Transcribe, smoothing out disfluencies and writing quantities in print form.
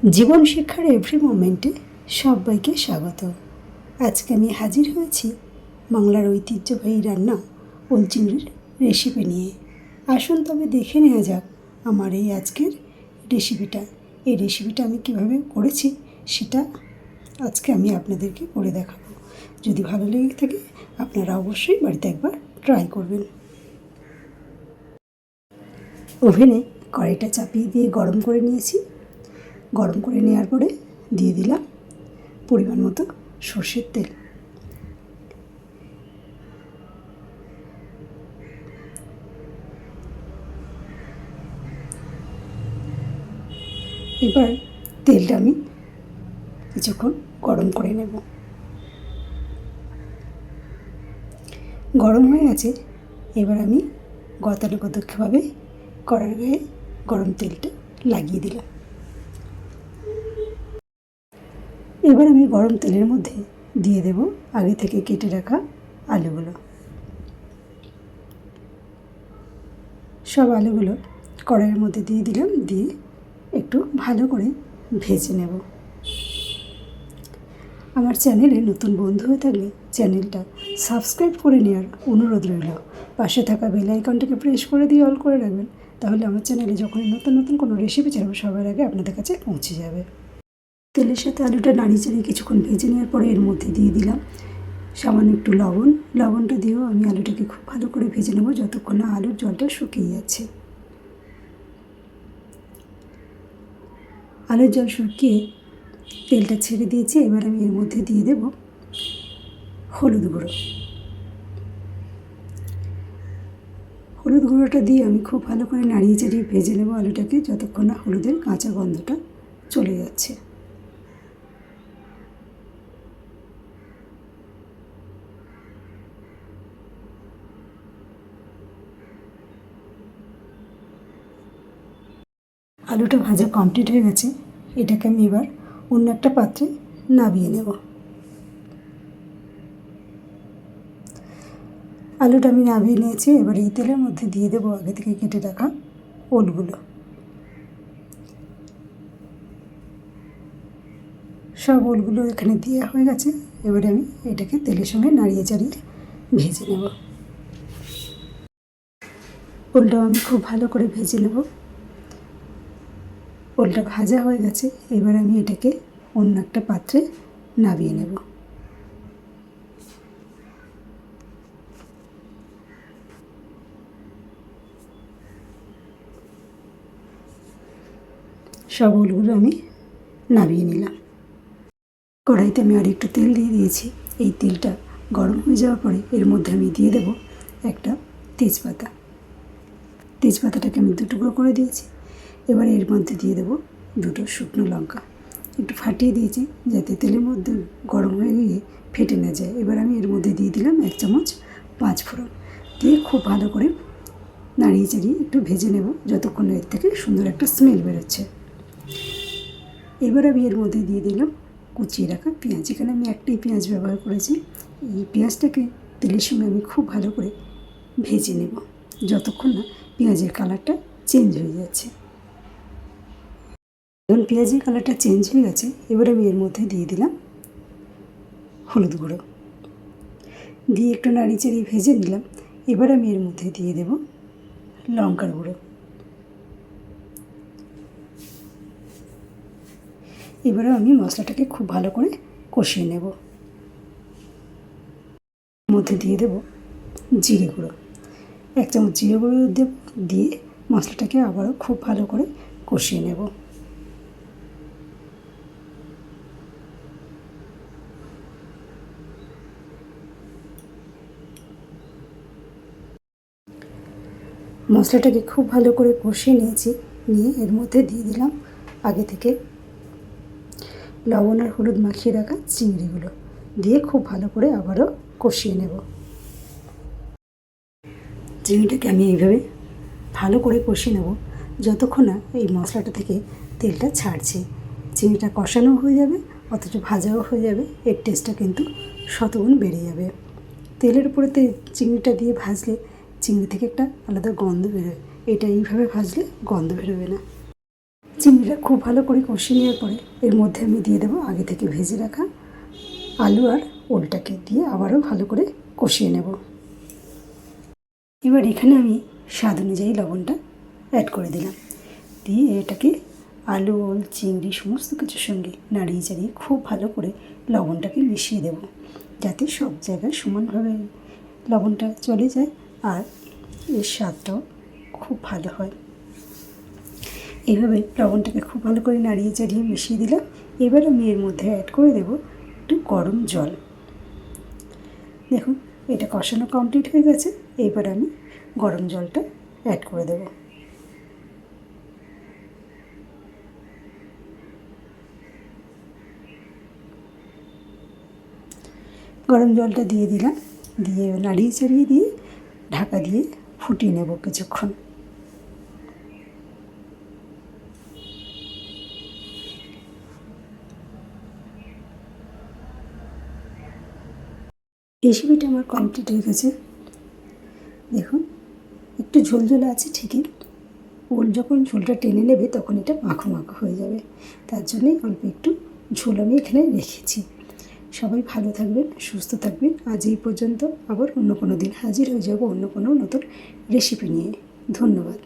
জীবন শিক্ষার এভরি মোমেন্টে সবাইকে স্বাগত। আজকে আমি হাজির হয়েছি বাংলার ঐতিহ্যবাহী রান্না ওল চিংড়ির রেসিপি নিয়ে। আসুন তবে দেখে নেওয়া যাক আমার এই আজকের রেসিপিটা। এই রেসিপিটা আমি কিভাবে করেছি সেটা আজকে আমি আপনাদেরকে করে দেখাবো। যদি ভালো লেগে থাকে আপনারা অবশ্যই বাড়িতে একবার ট্রাই করবেন। ওভেনে কড়াইটা চাপিয়ে দিয়ে গরম করে নিয়েছি। গরম করে নেওয়ার পরে দিয়ে দিলাম পরিমাণ মতো সর্ষের তেল। এবার তেলটা আমি কিছুক্ষণ গরম করে নেব। গরম হয়ে গেছে। এবার আমি গতানুগতিকভাবে কড়ার গায়ে গরম তেলটা লাগিয়ে দিলাম। এবার আমি গরম তেলের মধ্যে দিয়ে দেব আগে থেকে কেটে রাখা আলুগুলো। সব আলুগুলো কড়াইয়ের মধ্যে দিয়ে দিলাম, দিয়ে একটু ভালো করে ভেজে নেব। আমার চ্যানেলে নতুন বন্ধু হয়ে থাকলে চ্যানেলটা সাবস্ক্রাইব করে নেওয়ার অনুরোধ রইল। পাশে থাকা বেল আইকনটাকে প্রেস করে দিয়ে অল করে রাখবেন, তাহলে আমার চ্যানেলে যখনই নতুন নতুন কোনো রেসিপি ছাড়বো সবার আগে আপনাদের কাছে পৌঁছে যাবে। তেলের সাথে আলুটা নাড়িয়ে চাড়িয়ে কিছুক্ষণ ভেজে নেওয়ার পরে এর মধ্যে দিয়ে দিলাম সামান্য একটু লবণ। লবণটা দিয়েও আমি আলুটাকে খুব ভালো করে ভেজে নেব যতক্ষণ না আলুর জলটা শুকিয়ে যাচ্ছে। আলুর জল শুকিয়ে তেলটা ছেড়ে দিয়েছি। এবার আমি এর মধ্যে দিয়ে দেব হলুদ গুঁড়ো। হলুদ গুঁড়োটা দিয়ে আমি খুব ভালো করে নাড়িয়ে চাড়িয়ে ভেজে নেব আলুটাকে যতক্ষণ না হলুদের কাঁচা গন্ধটা চলে যাচ্ছে। আলুটা ভাজা কমপ্লিট হয়ে গেছে। এটাকে আমি এবার অন্য একটা পাত্রে নামিয়ে নেব। আলুটা আমি নামিয়ে নিয়েছি। এবার এই তেলের মধ্যে দিয়ে দেবো আগে থেকে কেটে রাখা ওলগুলো। সব ওলগুলো এখানে দেওয়া হয়ে গেছে। এবারে আমি এটাকে তেলের সঙ্গে নাড়িয়ে চাড়িয়ে ভেজে নেব। ওলটাও আমি খুব ভালো করে ভেজে নেব। ওলটা ভাজা হয়ে গেছে। এবার আমি এটাকে অন্য একটা পাত্রে নামিয়ে নেব। সব ওলগুলো আমি নামিয়ে নিলাম। কড়াইতে আমি আর একটু তেল দিয়ে দিয়েছি। এই তেলটা গরম হয়ে যাওয়ার পরে এর মধ্যে আমি দিয়ে দেব একটা তেজপাতা। তেজপাতাটাকে আমি দুটুকরো করে দিয়েছি। এবার এর মধ্যে দিয়ে দেব দুটো শুকনো লঙ্কা। একটু ফাটিয়ে দিয়েছি যাতে তেলের মধ্যে গরম হয়ে গিয়ে ফেটে না যায়। এবার আমি এর মধ্যে দিয়ে দিলাম 1 চামচ 5 ফোড়ন। দিয়ে খুব ভালো করে নাড়িয়ে চাড়িয়ে একটু ভেজে নেব যতক্ষণ এর থেকে সুন্দর একটা স্মেল বেরোচ্ছে। এবার আমি এর মধ্যে দিয়ে দিলাম কুচিয়ে রাখা পেঁয়াজ। এখানে আমি একটাই পেঁয়াজ ব্যবহার করেছি। এই পেঁয়াজটাকে তেলের সঙ্গে আমি খুব ভালো করে ভেজে নেব যতক্ষণ না পেঁয়াজের কালারটা চেঞ্জ হয়ে যাচ্ছে। যখন পেঁয়াজের কালারটা চেঞ্জ হয়ে গেছে এবার আমি এর মধ্যে দিয়ে দিলাম হলুদ গুঁড়ো। দিয়ে একটু নাড়িয়ে চাড়িয়ে ভেজে নিলাম। এবার আমি এর মধ্যে দিয়ে দেব লঙ্কার গুঁড়ো। এবারে আমি মশলাটাকে খুব ভালো করে কষিয়ে নেব। এর মধ্যে দিয়ে দেব জিরে গুঁড়ো। 1 চামচ জিরে গুঁড়ো দেব। দিয়ে মশলাটাকে আবারও খুব ভালো করে কষিয়ে নেব। মশলাটাকে খুব ভালো করে কষিয়ে নিয়েছি। নিয়ে এর মধ্যে দিয়ে দিলাম আগে থেকে লবণ আর হলুদ মাখিয়ে রাখা চিংড়িগুলো। দিয়ে খুব ভালো করে আবারও কষিয়ে নেব। চিংড়িটাকে আমি এইভাবে ভালো করে কষিয়ে নেব যতক্ষণ না এই মশলাটা থেকে তেলটা ছাড়ছে। চিংড়িটা কষানো হয়ে যাবে অথচ ভাজাও হয়ে যাবে। এর টেস্টটা কিন্তু শতগুণ বেড়ে যাবে। তেলের উপরে চিংড়িটা দিয়ে ভাজলে চিংড়ি থেকে একটা আলাদা গন্ধ বেরোয়। এটা এইভাবে ভাজলে গন্ধ বেরোবে না। চিংড়িটা খুব ভালো করে কষিয়ে নেওয়ার পরে এর মধ্যে আমি দিয়ে দেবো আগে থেকে ভেজে রাখা আলু আর ওলটাকে দিয়ে আবারও ভালো করে কষিয়ে নেব। এবার এখানে আমি স্বাদ অনুযায়ী লবণটা অ্যাড করে দিলাম, দিয়ে এটাকে আলু ওল চিংড়ি সমস্ত কিছুর সঙ্গে নাড়িয়ে চাড়িয়ে খুব ভালো করে লবণটাকে মিশিয়ে দেব, যাতে সব জায়গায় সমানভাবে লবণটা চলে যায় আর এর স্বাদটাও খুব ভালো হয়। এইভাবে লবণটাকে খুব ভালো করে নাড়িয়ে চাড়িয়ে মিশিয়ে দিলাম। এবার আমি এর মধ্যে অ্যাড করে দেব একটু গরম জল। দেখুন এটা কষানো কমপ্লিট হয়ে গেছে, এবার আমি গরম জলটা অ্যাড করে দেব। গরম জলটা দিয়ে দিলাম, দিয়ে নাড়িয়ে চাড়িয়ে দিয়ে ঢাকা দিয়ে ফুটিয়ে নেব কিছুক্ষণ। রেসিপিটা আমার কমপ্লিট হয়ে গেছে। দেখুন একটু ঝোলঝোল আছে ঠিকই, ওল যখন ঝোলটা টেনে নেবে তখন এটা মাখো মাখো হয়ে যাবে, তার জন্যই অল্প একটু ঝোল আমি এখানে রেখেছি। সবাই ভালো থাকবেন, সুস্থ থাকবেন। আজ এই পর্যন্ত, আবার অন্য কোনো দিন হাজির হয়ে যাব অন্য কোনো নতুন রেসিপি নিয়ে। ধন্যবাদ।